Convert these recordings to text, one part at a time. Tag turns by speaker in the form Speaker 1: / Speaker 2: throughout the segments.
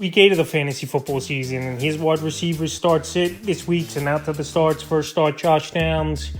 Speaker 1: Week 8 of the fantasy football season, and his wide receivers start sit this week. And out to the starts. First start, Josh Downs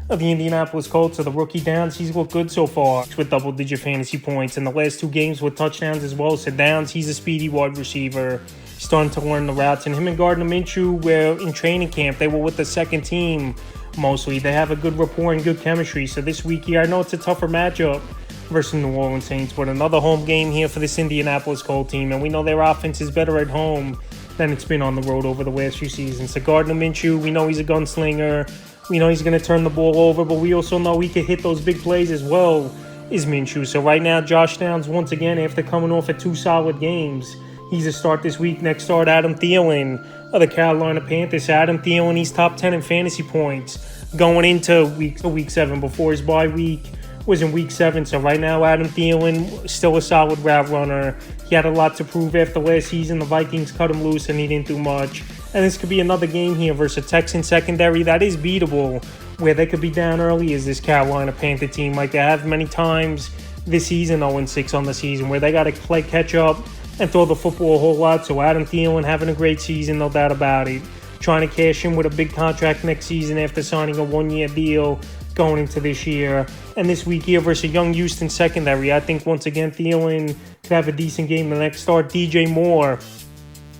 Speaker 1: of the Indianapolis Colts. So the rookie Downs, he's looked good so far with double-digit fantasy points. In the last two games with touchdowns as well. So Downs, he's a speedy wide receiver, starting to learn the routes. And him and Gardner Minshew, where in training camp, they were with the second team mostly. They have a good rapport and good chemistry. So this week here, I know it's a tougher matchup versus New Orleans Saints, but another home game here for this Indianapolis Colts team, and we know their offense is better at home than it's been on the road over the last few seasons. So Gardner Minshew, we know he's a gunslinger, we know he's going to turn the ball over, but we also know he can hit those big plays as well as Minshew. So right now, Josh Downs, once again, after coming off of two solid games, he's a start this week. Next start, Adam Thielen of the Carolina Panthers. Adam Thielen, he's top 10 in fantasy points going into week 7 before his bye week was in week 7. So right now, Adam Thielen, still a solid route runner. He had a lot to prove after last season. The Vikings cut him loose and he didn't do much. And this could be another game here versus a Texan secondary that is beatable, where they could be down early as this Carolina Panther team, like they have many times this season, 0-6 on the season, where they got to play catch up and throw the football a whole lot. So Adam Thielen having a great season, no doubt about it. Trying to cash in with a big contract next season after signing a one-year deal going into this year. And this week here versus a young Houston secondary, I think once again Thielen could have a decent game. The next start, DJ Moore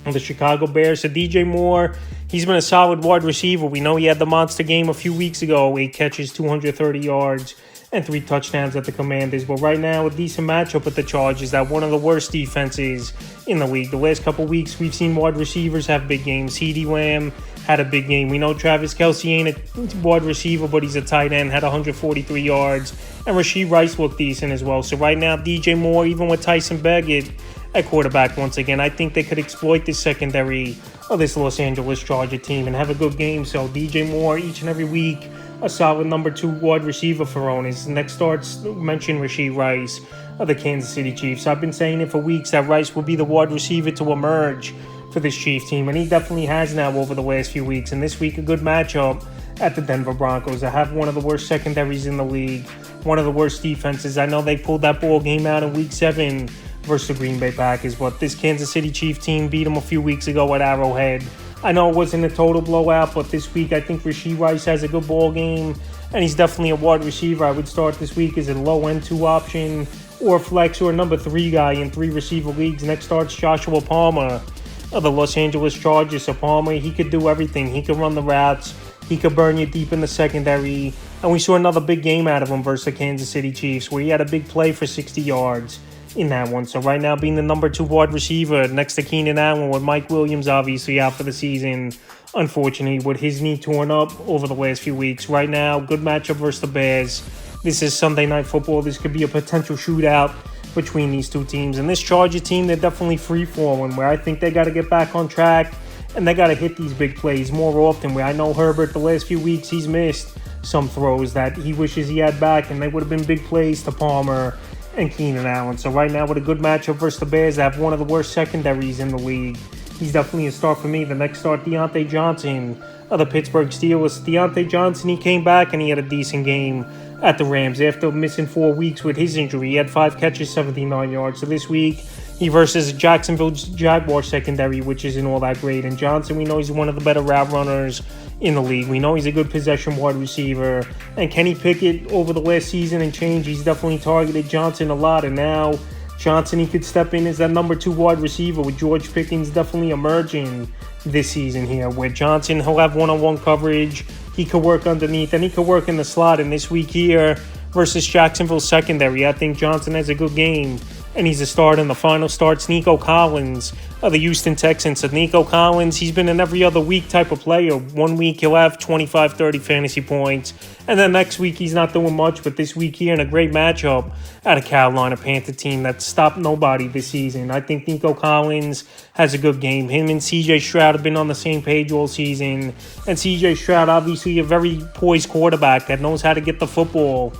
Speaker 1: of the Chicago Bears. So DJ Moore, he's been a solid wide receiver. We know he had the monster game a few weeks ago. 8 catches, 230 yards, and 3 touchdowns at the Commanders. But right now, a decent matchup with the Chargers. That one of the worst defenses in the league. The last couple weeks, we've seen wide receivers have big games. CeeDee Lamb had a big game. We know Travis Kelce ain't a wide receiver, but he's a tight end, had 143 yards. And Rashee Rice looked decent as well. So right now, DJ Moore, even with Tyson Bagent at quarterback once again, I think they could exploit this secondary of this Los Angeles Charger team and have a good game. So DJ Moore, each and every week, a solid number 2 wide receiver for Onis. Next starts, mention Rashee Rice of the Kansas City Chiefs. I've been saying it for weeks that Rice will be the wide receiver to emerge for this Chiefs team, and he definitely has now over the last few weeks. And this week, a good matchup at the Denver Broncos. They have one of the worst secondaries in the league, one of the worst defenses. I know they pulled that ball game out in week 7 versus the Green Bay Packers, but this Kansas City Chiefs team beat them a few weeks ago at Arrowhead. I know it wasn't a total blowout, but this week I think Rashee Rice has a good ball game, and he's definitely a wide receiver. I would start this week as a low-end 2 option or flex or a number 3 guy in 3 receiver leagues. Next starts Joshua Palmer of the Los Angeles Chargers. So Palmer, he could do everything. He could run the routes. He could burn you deep in the secondary. And we saw another big game out of him versus the Kansas City Chiefs, where he had a big play for 60 yards in that one. So right now, being the number 2 wide receiver next to Keenan Allen, with Mike Williams obviously out for the season, unfortunately, with his knee torn up over the last few weeks. Right now, good matchup versus the Bears. This is Sunday Night Football. This could be a potential shootout between these two teams. And this Charger team, they're definitely free-falling, where I think they got to get back on track and they got to hit these big plays more often, where I know Herbert the last few weeks, he's missed some throws that he wishes he had back, and they would have been big plays to Palmer and Keenan Allen. So right now, with a good matchup versus the Bears, they have one of the worst secondaries in the league. He's definitely a start for me. The next start, Deontay Johnson of the Pittsburgh Steelers. Deontay Johnson, he came back and he had a decent game at the Rams after missing 4 weeks with his injury. He had 5 catches, 79 yards. So this week, he versus Jacksonville Jaguars secondary, which isn't all that great. And Johnson, we know he's one of the better route runners in the league. We know he's a good possession wide receiver. And Kenny Pickett, over the last season and change, he's definitely targeted Johnson a lot. And now Johnson, he could step in as that number 2 wide receiver, with George Pickens definitely emerging this season here, where Johnson, he'll have one-on-one coverage. He could work underneath, and he could work in the slot. And this week here versus Jacksonville secondary, I think Johnson has a good game, and he's a start. In the final starts, Nico Collins of the Houston Texans. So Nico Collins, he's been an every other week type of player. 1 week he'll have 25, 30 fantasy points, and then next week he's not doing much. But this week here in a great matchup at a Carolina Panther team that stopped nobody this season, I think Nico Collins has a good game. Him and CJ Stroud have been on the same page all season, and CJ Stroud, obviously a very poised quarterback that knows how to get the football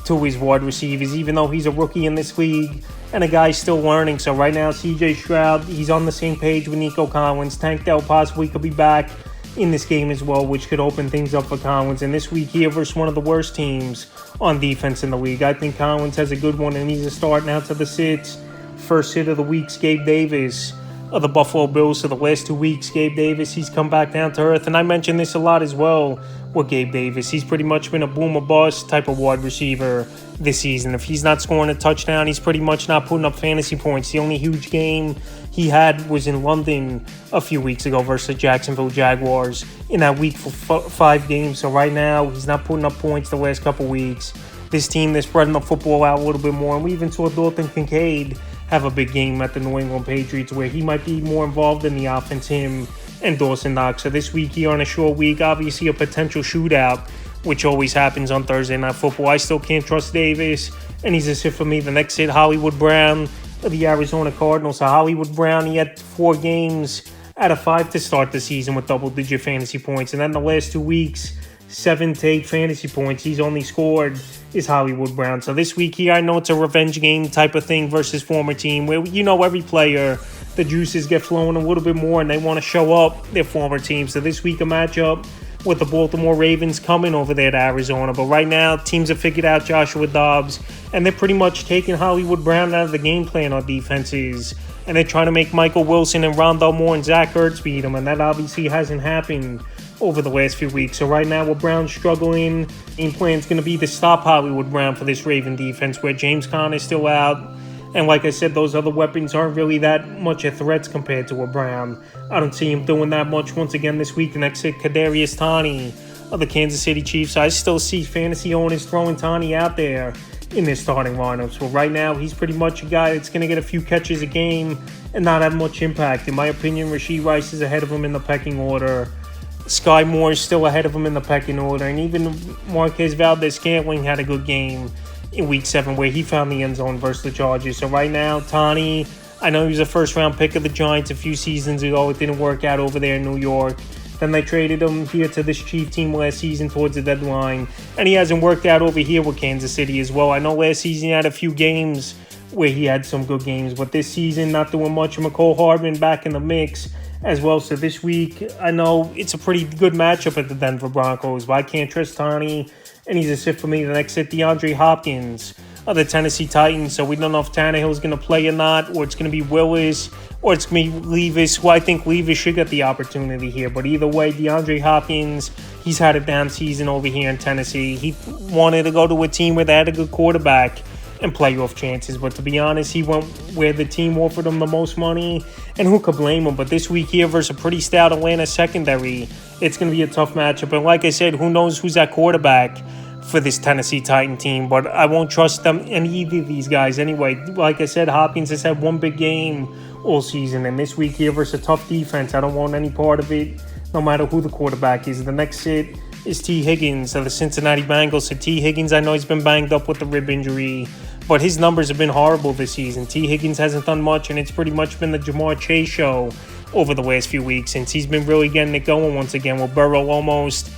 Speaker 1: to his wide receivers, even though he's a rookie in this league and a guy still learning. So right now, CJ Stroud, he's on the same page with Nico Collins. Tank Dell possibly could be back in this game as well, which could open things up for Collins. And this week here versus one of the worst teams on defense in the league, I think Collins has a good one, and he's a start now to the sits First hit of the week's Gabe Davis of the Buffalo Bills. So the last 2 weeks, Gabe Davis, he's come back down to earth. And I mentioned this a lot as well with Gabe Davis. He's pretty much been a boom or bust type of wide receiver this season. If he's not scoring a touchdown, he's pretty much not putting up fantasy points. The only huge game he had was in London a few weeks ago versus the Jacksonville Jaguars in that week for 5 games. So right now, he's not putting up points the last couple weeks. This team, they're spreading the football out a little bit more. And we even saw Dalton Kincaid have a big game at the New England Patriots where he might be more involved in the offense, him and Dawson Knox. So this week here on a short week, obviously a potential shootout, which always happens on Thursday Night Football. I still can't trust Davis, and he's a sit for me. The next hit, Hollywood Brown of the Arizona Cardinals. So Hollywood Brown, he had 4 games out of 5 to start the season with double-digit fantasy points. And then the last 2 weeks, 7 to 8 fantasy points he's only scored is Hollywood Brown. So this week here, I know it's a revenge game type of thing versus former team where, every player, the juices get flowing a little bit more and they want to show up their former team. So this week, a matchup with the Baltimore Ravens coming over there to Arizona. But right now, teams have figured out Joshua Dobbs, and they're pretty much taking Hollywood Brown out of the game plan on defenses. And they're trying to make Michael Wilson and Rondale Moore and Zach Ertz beat him, and that obviously hasn't happened over the last few weeks. So right now, with Brown struggling, game plan is going to be to stop Hollywood Brown for this Raven defense, where James Conner is still out. And like I said, those other weapons aren't really that much of threats compared to a Brown. I don't see him doing that much once again this week. The next hit, Kadarius Toney of the Kansas City Chiefs. I still see fantasy owners throwing Toney out there in their starting lineups. Well, right now, he's pretty much a guy that's going to get a few catches a game and not have much impact. In my opinion, Rashee Rice is ahead of him in the pecking order. Sky Moore is still ahead of him in the pecking order. And even Marquez Valdez-Scantling had a good game in Week 7 where he found the end zone versus the Chargers. So right now, Toney, I know he was a first-round pick of the Giants a few seasons ago. It didn't work out over there in New York. Then they traded him here to this Chief team last season towards the deadline. And he hasn't worked out over here with Kansas City as well. I know last season he had a few games where he had some good games. But this season, not doing much. McCole Hardman back in the mix as well. So this week, I know it's a pretty good matchup at the Denver Broncos. But I can't trust Toney. And he's a sit for me. The next hit, DeAndre Hopkins of the Tennessee Titans. So we don't know if Tannehill's going to play or not, or it's going to be Willis, or it's going to be Levis, who I think Levis should get the opportunity here. But either way, DeAndre Hopkins, he's had a down season over here in Tennessee. He wanted to go to a team where they had a good quarterback and playoff chances. But to be honest, he went where the team offered him the most money, and who could blame him? But this week here versus a pretty stout Atlanta secondary, it's going to be a tough matchup. And like I said, who knows who's that quarterback for this Tennessee Titan team, but I won't trust them in either of these guys anyway. Like I said, Hopkins has had one big game all season, and this week here versus a tough defense, I don't want any part of it, no matter who the quarterback is. The next sit is T. Higgins of the Cincinnati Bengals. So T. Higgins, I know he's been banged up with the rib injury, but his numbers have been horrible this season. T. Higgins hasn't done much, and it's pretty much been the Jamar Chase show over the last few weeks since he's been really getting it going once again, with Burrow almost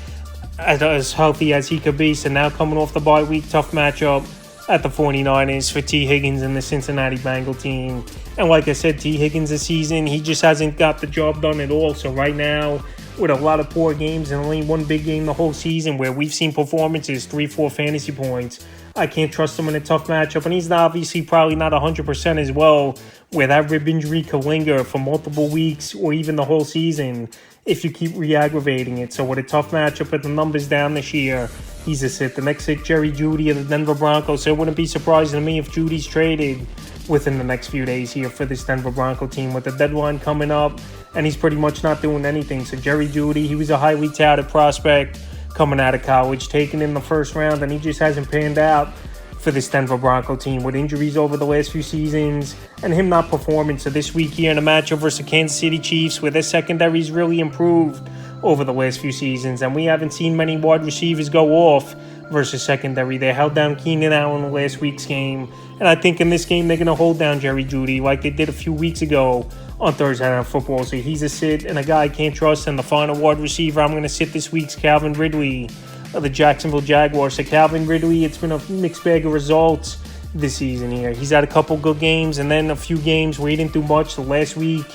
Speaker 1: as healthy as he could be. So now coming off the bye week, tough matchup at the 49ers for T. Higgins and the Cincinnati Bengal team. And like I said, T. Higgins this season, he just hasn't got the job done at all. So right now, with a lot of poor games and only one big game the whole season where we've seen performances, 3-4 fantasy points, I can't trust him in a tough matchup. And he's obviously probably not 100% as well, where that rib injury could linger for multiple weeks or even the whole season if you keep re-aggravating it. So with a tough matchup with the numbers down this year, he's a sit. The next hit, Jerry Jeudy of the Denver Broncos. So it wouldn't be surprising to me if Judy's traded within the next few days here for this Denver Bronco team with the deadline coming up, and he's pretty much not doing anything. So Jerry Jeudy, he was a highly touted prospect coming out of college, taken in the first round, and he just hasn't panned out for this Denver Bronco team with injuries over the last few seasons and him not performing. So this week here in a matchup versus the Kansas City Chiefs, where their secondary's really improved over the last few seasons, and we haven't seen many wide receivers go off versus secondary. They held down Keenan Allen in last week's game, and I think in this game they're going to hold down Jerry Jeudy like they did a few weeks ago on Thursday Night Football. So he's a sit and a guy I can't trust. And the final wide receiver I'm going to sit this week's Calvin Ridley of the Jacksonville Jaguars. So Calvin Ridley, it's been a mixed bag of results this season here. He's had a couple good games and then a few games where he didn't do much. The last week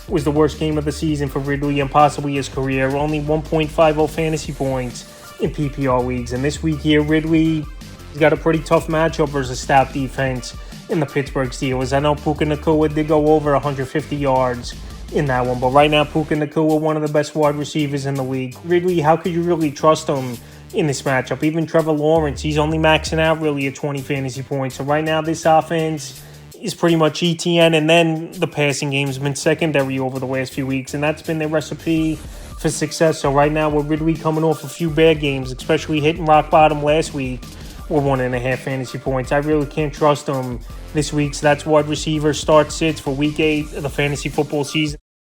Speaker 1: was the worst game of the season for Ridley and possibly his career. Only 1.50 fantasy points in PPR leagues. And this week here, Ridley, he's got a pretty tough matchup versus a stout defense in the Pittsburgh Steelers. I know Puka Nacua did go over 150 yards in that one, but right now Puka Nacua, one of the best wide receivers in the league. Ridley, how could you really trust him in this matchup? Even Trevor Lawrence, he's only maxing out really at 20 fantasy points. So right now this offense is pretty much ETN, and then the passing game's been secondary over the last few weeks, and that's been their recipe for success. So right now with Ridley coming off a few bad games, especially hitting rock bottom last week with 1.5 fantasy points, I really can't trust him this week. So that's wide receiver start sits for week 8 of the fantasy football season.